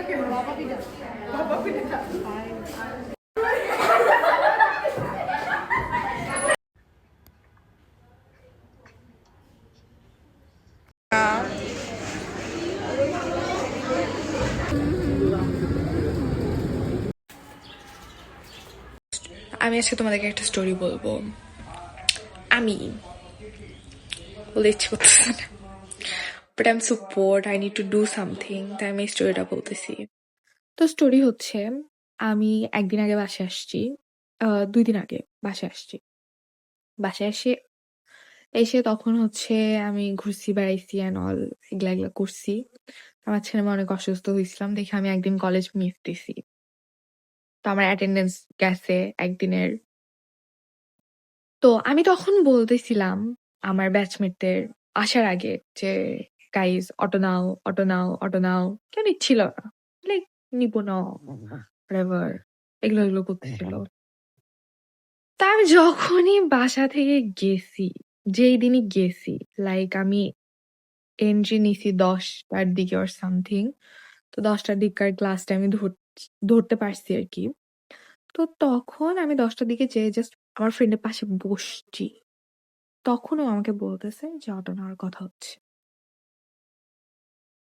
আমি আজকে তোমাদেরকে একটা স্টোরি বলবো। আমি বলতে ইচ্ছে করতেছে না, but I am so board, I need to do something, তাই আমি এই স্টোরিটা বলতেছি। তো স্টোরি হচ্ছে, আমি একদিন আগে বাসায় আসছি, 2 দিন আগে বাসায় আসছি। বাসায় এসে এসে তখন হচ্ছে আমি ঘুরছি, বেড়াইছি অ্যান্ড অল, এগুলা এগুলা করছি। আমার ছেলে আমি অনেক অসুস্থ হয়েছিলাম দেখে আমি একদিন কলেজ মিস দিছি। তো আমার অ্যাটেন্ডেন্স গেছে একদিনের। তো আমি তখন বলতেছিলাম আমার ব্যাচমেটদের আসার আগে যে, "গাইস অটো নাও, অটো নাও, অটো নাও।" কেউ নিচ্ছিল না। লাইক নিবো না, whatever এগুলো করতেছিল। তা আমি যখনই বাসা থেকে গেছি, যেই দিনই গেছি, লাইক আমি এন্ট্রি নিছি 10টার দিকে অর সামথিং। তো 10টার দিককার ক্লাসটা আমি ধরতে পারছি আরকি। তো তখন আমি 10টার দিকে যেয়ে জাস্ট আমার ফ্রেন্ডের পাশে বসছি। তখন ও আমাকে বলতেছে যে অটো নেওয়ার কথা হচ্ছে।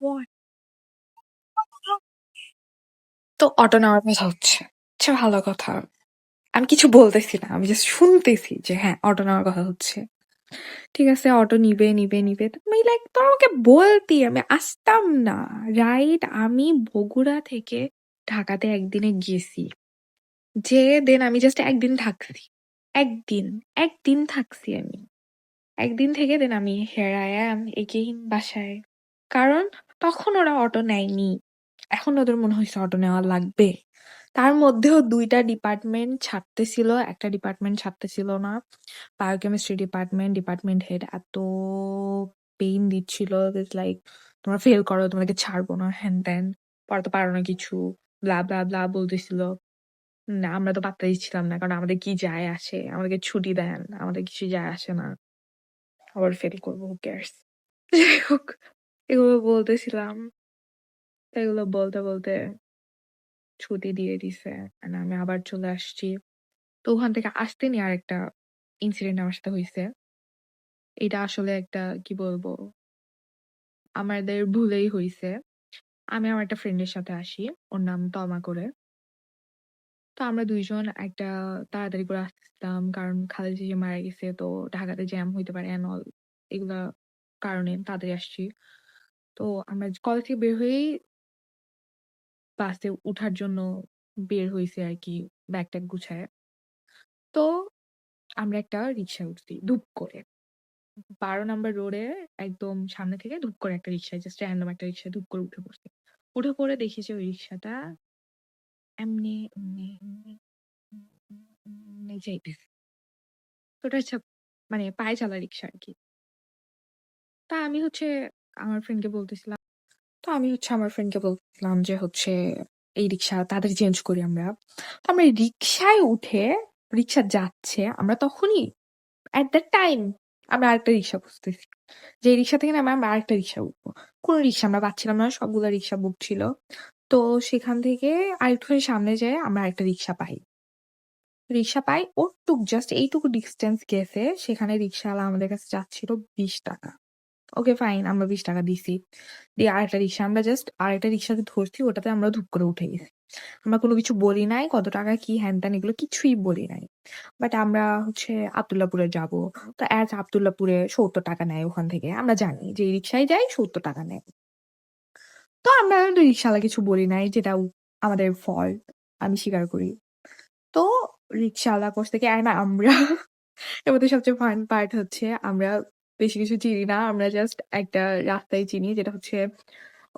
What? তো অটো নেওয়ার কথা হচ্ছে। আচ্ছা ভালো কথা। আমি কিছু বলতেছি না। আমি জাস্ট শুনতেছি যে হ্যাঁ, অটো নেওয়ার কথা হচ্ছে। ঠিক আছে, অটো নিবে। তো আমি লাইক তোর আমাকে বলতি আমি আসতাম না। রাইট, আমি বগুড়া থেকে ঢাকাতে একদিনে গেছি। যেয়ে দেন আমি জাস্ট একদিন থাকছি। একদিন, একদিন থাকছি আমি। একদিন থেকে দেন আমি here I am again বাসায়। কারণ তখন ওরা অটো নেয়নি। এখন ওদের মনে হইছে অটো নেওয়া লাগবে। তার মধ্যেও ২ টা ডিপার্টমেন্ট ছাড়তেছিল, একটা ডিপার্টমেন্ট ছাড়তেছিল না। বায়োকেমিস্ট্রি ডিপার্টমেন্ট হেড এত পেইন দিচ্ছিল, ইটস লাইক তোমরা ফেল করো, তোমাদেরকে ছাড়বো না, হ্যান-ত্যান। পড়াতে পারো না কিছু, ব্লা, ব্লা, ব্লা বলতেছিল। না আমরা তো পাত্তা দিচ্ছিলাম না। কারণ আমাদের কি যায় আসে? আমাদেরকে ছুটি দেন। আমাদের কিছু যায় আসে না। আবার ফেল করবো, who cares? যাই হোক, এগুলো বলতেছিলাম। তো এগুলো বলতে ছুটি দিয়ে দিছে। অ্যান্ড আমি আবার চলে আসছি। তো ওখান থেকে আসতেনি আরেকটা ইনসিডেন্ট আমার সাথে হইছে। এটা আসলে একটা কি বলবো? আমাদের ভুলেই হইছে। আমি আমার একটা ফ্রেন্ডের সাথে আসি। ওর নাম তমা করে। তো আমরা ২ জন একটা তাড়াতাড়ি করে আসতেছিলাম। কারণ খালেদ জিজু মারা গেছে। তো ঢাকাতে জ্যাম হইতে পারে অ্যান্ড অল। এগুলা কারণে তাড়াতাড়ি আসছি। তো আমরা কলেজ থেকে বের হয়েই বাসে উঠার জন্য বের হইছি আরকি, ব্যাগ-ট্যাগ গুছায়ে। তো আমরা একটা রিক্সায় উঠছি ধুপ করে। ১২ নাম্বার রোডে একদম সামনে থেকে ধুপ করে একটা রিক্সায়, জাস্ট র‍্যান্ডম একটা রিক্সায় ধুপ করে উঠে পড়ছি। উঠে পড়ে দেখি যে ওই রিক্সাটা এমনি যাইতেছে। তো ওটা হচ্ছে মানে পায়ে চালা রিক্সা আরকি। তা আমি হচ্ছে আমার ফ্রেন্ডকে বলতেছিলাম যে হচ্ছে এই রিক্সা তাড়াতাড়ি চেঞ্জ করি আমরা। তো আমরা রিক্সায় উঠে, রিক্সা যাচ্ছে, আমরা তখনই at that time আমরা আরেকটা রিক্সা খুঁজতেছি। যে রিক্সা থেকে নেমে আমরা আরেকটা রিক্সায় উঠবো। কোন রিক্সা আমরা পাচ্ছিলাম না। সবগুলা রিক্সা বুক ছিল। তো সেখান থেকে আরেকটুখানি সামনে যেয়ে আমরা আরেকটা রিক্সা পাই। রিক্সা পাই, জাস্ট এইটুকু ডিসট্যান্স গেছে, সেখানে রিক্শাওয়ালা আমাদের কাছে চাচ্ছিল ৳২০। ওকে ফাইন, আমরা ৳২০ দিছি। দিয়ে আরেকটা রিক্সা, আমরা জাস্ট আরেকটা রিক্সাকে ধরছি, ওটাতে আমরা ধুপ করে উঠে গেছি। আমরা কোনো কিছু বলি নাই, কত টাকা কি হ্যান-ত্যান এগুলো কিছুই বলি নাই। বাট আমরা হচ্ছে আব্দুল্লাহপুরে যাবো। তো অ্যাজ আব্দুল্লাহপুরে ৳৭০ নেয় ওখান থেকে। আমরা জানি যে এই রিক্সায় যাই ৳৭০ নেয়। তো আমরা রিক্শাওয়ালা কিছু বলি নাই, যেটা আমাদের ফল্ট। আমি স্বীকার করি। তো রিক্শাওয়ালা করছে কি, অ্যান্ড আমরা এর মধ্যে সবচেয়ে ফান পার্ট হচ্ছে আমরা বেশি কিছু চিনি না। আমরা জাস্ট একটা রাস্তাই চিনি, যেটা হচ্ছে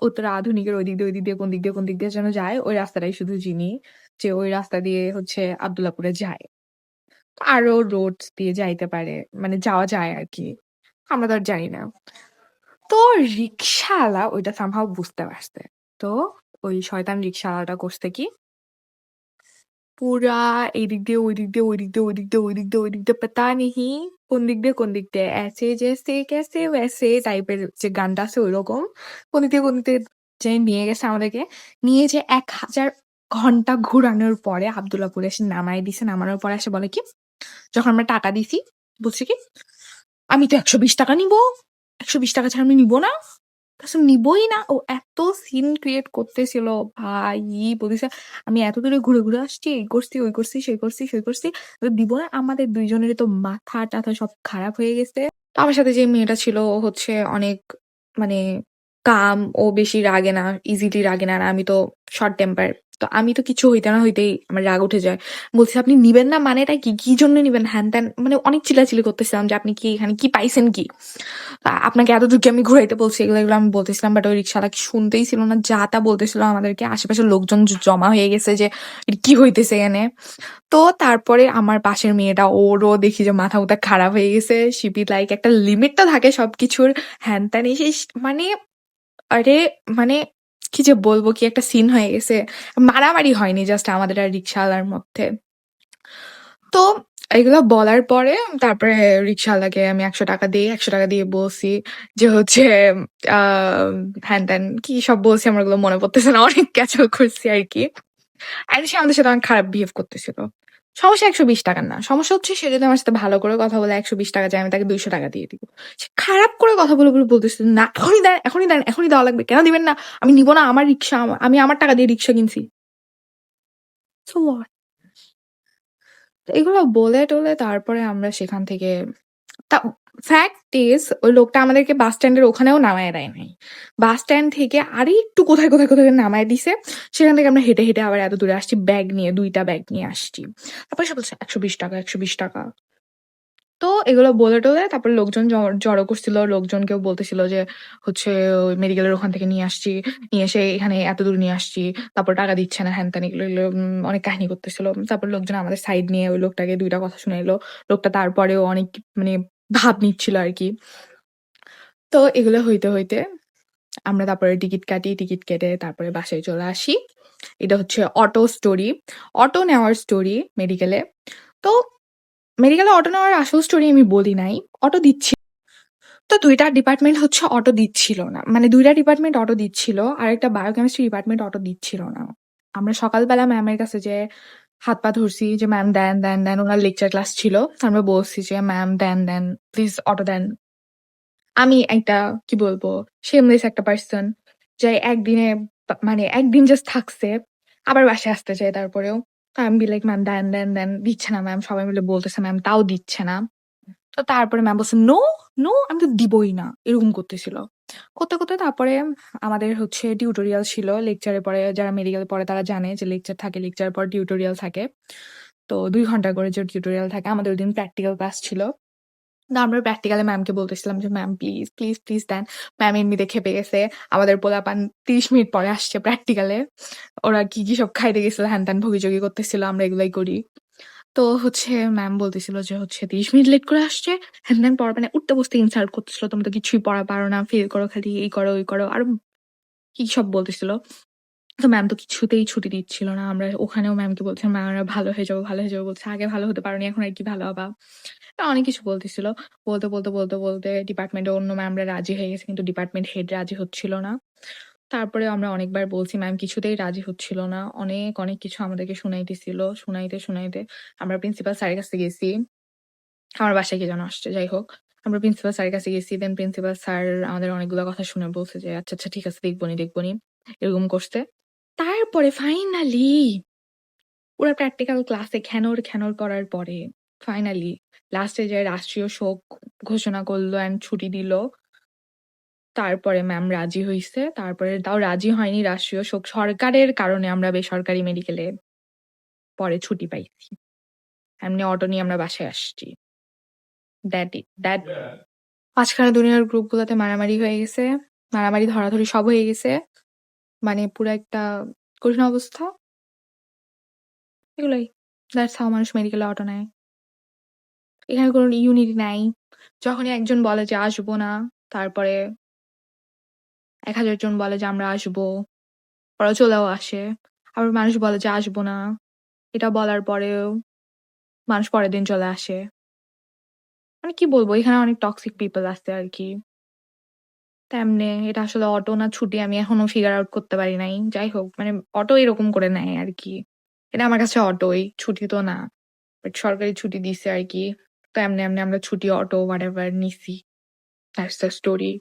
উত্তরা আধুনিকের ওই দিক দিয়ে কোন দিক দিয়ে যেন যায়, ওই রাস্তাটাই শুধু চিনি। যে ওই রাস্তা দিয়ে হচ্ছে আব্দুল্লাহপুরে যায়। আরো রোডস দিয়ে যাইতে পারে। মানে যাওয়া যায় আরকি। আমরা তো আর জানি না। তো রিক্শাওয়ালা ওইটা somehow বুঝতে পারছে। তো ওই শয়তান রিক্শাওয়ালাটা করছে কি, পুরা এদিক দিয়ে, ওই দিক দিয়ে পাতা নেহি কোন দিক দিয়ে ऐसे जैसे कैसे वैसे টাইপের যে গানটা আছে ঐরকম। কোন দিক দিয়ে যে নিয়ে গেছে আমাদেরকে। নিয়ে যে ১,০০০ ঘন্টা ঘুরানোর পরে আব্দুল্লাহপুরে এসে নামায় দিছে। নামানোর পরে এসে বলে কি, যখন আমরা টাকা দিছি, বলছে কি, "আমি তো ৳১২০ নিবো। ৳১২০ ছাড়া আমি নিবো না।" বলছে, "নিবোই না।" ও এত সিন ক্রিয়েট করতেছিল ভাই! বলতেছে, "আমি এত দূরে ঘুরে, ঘুরে আসছি। এই করছি, ওই করছি, সেই করছি, সেই করছি। তো দিব না।" আমাদের ২ জনেরই তো মাথা-টাথা সব খারাপ হয়ে গেছে। তো আমার সাথে যে মেয়েটা ছিল ও হচ্ছে অনেক মানে calm, ও বেশি রাগে না, ইজিলি রাগে না। আর আমি তো শর্ট টেম্পার। তো আমি তো কিছু হইতে না হইতেই আমার রাগ উঠে যায়। বলছি, "আপনি নিবেন না মানেটা কি? কি জন্য নিবেন?" হ্যান-ত্যান মানে অনেক চিল্লাচিল্লি করতেছিলাম যে, "আপনি কি এখানে কি পাইছেন কি? আপনাকে এতদূর কি আমি ঘুরাইতে বলছি?" এগুলো আমি বলতেছিলাম। বাট ওই রিক্শাওয়ালা কি শুনতেই ছিল না। যা তা বলতেছিল আমাদেরকে। আশেপাশের লোকজন জমা হয়ে গেছে যে, "এটা কি হইতেছে এখানে?" তো তারপরে আমার পাশের মেয়েটা, ওরও দেখি যে মাথা-মুথা খারাপ হয়ে গেছে। she be like, একটা লিমিট তো থাকে সবকিছুর। হ্যান-ত্যান এসে মানে আরে মানে কি যে বলবো, কি একটা সিন হয়ে গেছে। মারামারি হয়নি, জাস্ট আমাদের আর রিক্শাওয়ালার মধ্যে। তো এগুলা বলার পরে তারপরে রিক্শাওয়ালাকে আমি ৳১০০ দেই। ৳১০০ দিয়ে বলছি যে হচ্ছে আ হ্যান-ত্যান কি সব বলছি আমার ওগুলো মনে পড়তেছে না। অনেক ক্যাচাল করছি আরকি। অ্যান্ড সে আমাদের সাথে অনেক খারাপ বিহেভ করতেছিল। সমস্যা ৳১২০ না। সমস্যা হচ্ছে সে যদি আমার সাথে ভালো করে কথা বলে ৳১২০ চায়, আমি তাকে ৳২০০ দিয়ে দিব। সে খারাপ করে কথা বলে, বলে বলতেছিল, "না, এখনই দেন, এখনই দেন, এখনই দেওয়া লাগবে। কেন দিবেন না? আমি নিব না। আমার রিক্সা, আমি আমার টাকা দিয়ে রিক্সা কিনছি।" So what? তো এগুলো বলে-টলে তারপরে আমরা সেখান থেকে তা ফ্যাক্ট ইস ওই লোকটা আমাদেরকে বাস স্ট্যান্ডের ওখানেও নামায় দেয় নাই। বাস স্ট্যান্ড থেকে আরেকটু কোথায় নামায় দিছে। সেখান থেকে আমরা হেঁটে, হেঁটে আবার এত দূরে আসছি ব্যাগ নিয়ে, ২ টা ব্যাগ নিয়ে আসছি। তারপরে সে বলছে, ৳১২০, ৳১২০। তো এগুলো বলে-টলে তারপরে লোকজন জড়ো করছিল। লোকজনকেও বলতেছিল যে হচ্ছে ওই মেডিকেলের ওখান থেকে নিয়ে আসছি। নিয়ে এসে এখানে এতদূর নিয়ে আসছি। তারপর টাকা দিচ্ছে না, হ্যান-ত্যান এগুলো অনেক কাহিনী করতেছিল। তারপর লোকজন আমাদের সাইড নিয়ে ওই লোকটাকে ২ টা কথা শুনাইলো। লোকটা তারপরেও অনেক মানে ভাব নিচ্ছিল আরকি। তো এগুলো হইতে আমরা তারপরে টিকিট কাটি। টিকিট কেটে তারপরে বাসায় চলে আসি। এটা হচ্ছে অটো স্টোরি। অটো নেওয়ার স্টোরি মেডিকেলে। তো মেডিকেলে অটো নেওয়ার আসল স্টোরি আমি বলি নাই। অটো দিচ্ছি। তো ২ টা ডিপার্টমেন্ট হচ্ছে অটো দিচ্ছিল না। মানে ২ টা ডিপার্টমেন্ট অটো দিচ্ছিল। আরেকটা বায়োকেমিস্ট্রি ডিপার্টমেন্ট অটো দিচ্ছিল না। আমরা সকালবেলা ম্যামের কাছে যেয়ে হাত-পা ধরছি যে, "ম্যাম দেন, দেন, দেন।" উনার লেকচার ক্লাস ছিল। আমরা বলছি যে, "ম্যাম দেন, দেন। প্লিজ অটো দেন।" আমি একটা কি বলবো shameless একটা পারসন যে একদিনে মানে একদিন জাস্ট থাকছে। আবার বাসায় আসতে চায় তারপরেও। তো আমি be like, "ম্যাম দেন, দেন, দেন।" দিচ্ছে না ম্যাম। সবাই মিলে বলতেছে ম্যাম তাও দিচ্ছে না। তো তারপরে ম্যাম বলছে, "নো, নো আমি তো দিবই না।" এরকম করতেছিল। করতে তারপরে আমাদের হচ্ছে টিউটোরিয়াল ছিল। লেকচারের পরে যারা মেডিকেলে পড়ে তারা জানে যে লেকচার থাকে, লেকচারের পর টিউটোরিয়াল থাকে। তো ২ ঘন্টা করে যে টিউটোরিয়াল থাকে, আমাদের ওইদিন প্র্যাকটিক্যাল ক্লাস ছিল। না আমরা প্র্যাকটিক্যালে ম্যামকে বলতেছিলাম যে, "ম্যাম প্লিজ, প্লিজ, প্লিজ দেন।" ম্যাম এমনিতে খেপে গেছে। আমাদের পোলাপান ৩০ মিনিট পরে আসছে প্র্যাকটিক্যালে। ওরা কি সব খাইতে গেছিল, হ্যান-ত্যান ভগিচগি করতেছিল। আমরা এগুলাই করি। তো হচ্ছে ম্যাম বলতেছিল যে হচ্ছে ৩০ মিনিট লেট করে আসছে। হ্যান-ত্যান পড়াবে না। উঠতে বসতে ইনসাল্ট করতেছিল। "তোমরা তো কিছুই পড়া পারো না। ফেল করো খালি, এই করো, ওই করো।" আরো কি সব বলতেছিল। তো ম্যাম তো কিছুতেই ছুটি দিচ্ছিল না। আমরা ওখানেও ম্যামকে বলছিলাম, "ম্যাম আমরা ভালো হয়ে যাবো, ভালো হয়ে যাবো।" বলছে, "আগে ভালো হতে পারোনি, এখন আর কি ভালো হবা?" অনেক কিছু বলতেছিল। বলতে ডিপার্টমেন্টের অন্য ম্যামরা রাজি হয়ে গেছে কিন্তু ডিপার্টমেন্ট হেড রাজি হচ্ছিল না। তারপরে আমরা অনেকবার বলছি ম্যাম কিছুতেই রাজি হচ্ছিল না। অনেক কিছু আমাদেরকে শুনাইতেছিল। শুনাইতে আমরা প্রিন্সিপাল স্যারের কাছে গেছি। আমার বাসায় কে যেন আসছে, যাই হোক। আমরা প্রিন্সিপাল স্যারের কাছে গেছি। দেন প্রিন্সিপাল স্যার আমাদের অনেকগুলা কথা শুনে বলছে যে, "আচ্ছা, আচ্ছা ঠিক আছে দেখবনি।" এরকম করছে। তারপরে ফাইনালি পুরা প্র্যাকটিক্যাল ক্লাসে ঘ্যানর করার পরে ফাইনালি লাস্টে যে রাষ্ট্রীয় শোক ঘোষণা করল অ্যান্ড ছুটি দিল। তারপরে ম্যাম রাজি হইছে। তারপরে তাও রাজি হয়নি রাষ্ট্রীয় শোক সরকারের কারণে আমরা বেসরকারি মেডিকেলে পরে ছুটি পাইছি। এমনি অটো নিয়ে আমরা বাসায় আসছি। দ্যাট মাঝখানে দুনিয়ার গ্রুপগুলোতে মারামারি হয়ে গেছে। মারামারি ধরাধরি সব হয়ে গেছে। মানে পুরা একটা কঠিন অবস্থা। এগুলাই। দ্যাটস হাউ মানুষ মেডিকেলে অটো নেয়। এখানে কোনো ইউনিটি নাই। যখনই একজন বলে যে আসবো না, তারপরে ১,০০০ জন বলে যে আমরা আসবো। ওরা চলেও আসে। আবার মানুষ বলে যে আসবো না। এটা বলার পরেও মানুষ পরের দিন চলে আসে। মানে কি বলবো এখানে অনেক টক্সিক পিপল আছে আরকি। তো এমনে এটা আসলে অটো না ছুটি আমি এখনো ফিগার আউট করতে পারি নাই। যাই হোক মানে অটো এরকম করে নেয় আরকি। এটা আমার কাছে অটোই, ছুটি তো না। বাট সরকারি ছুটি দিছে আরকি। তো এমনি আমরা ছুটি, অটো, হোয়াটএভার নিছি। That's the story.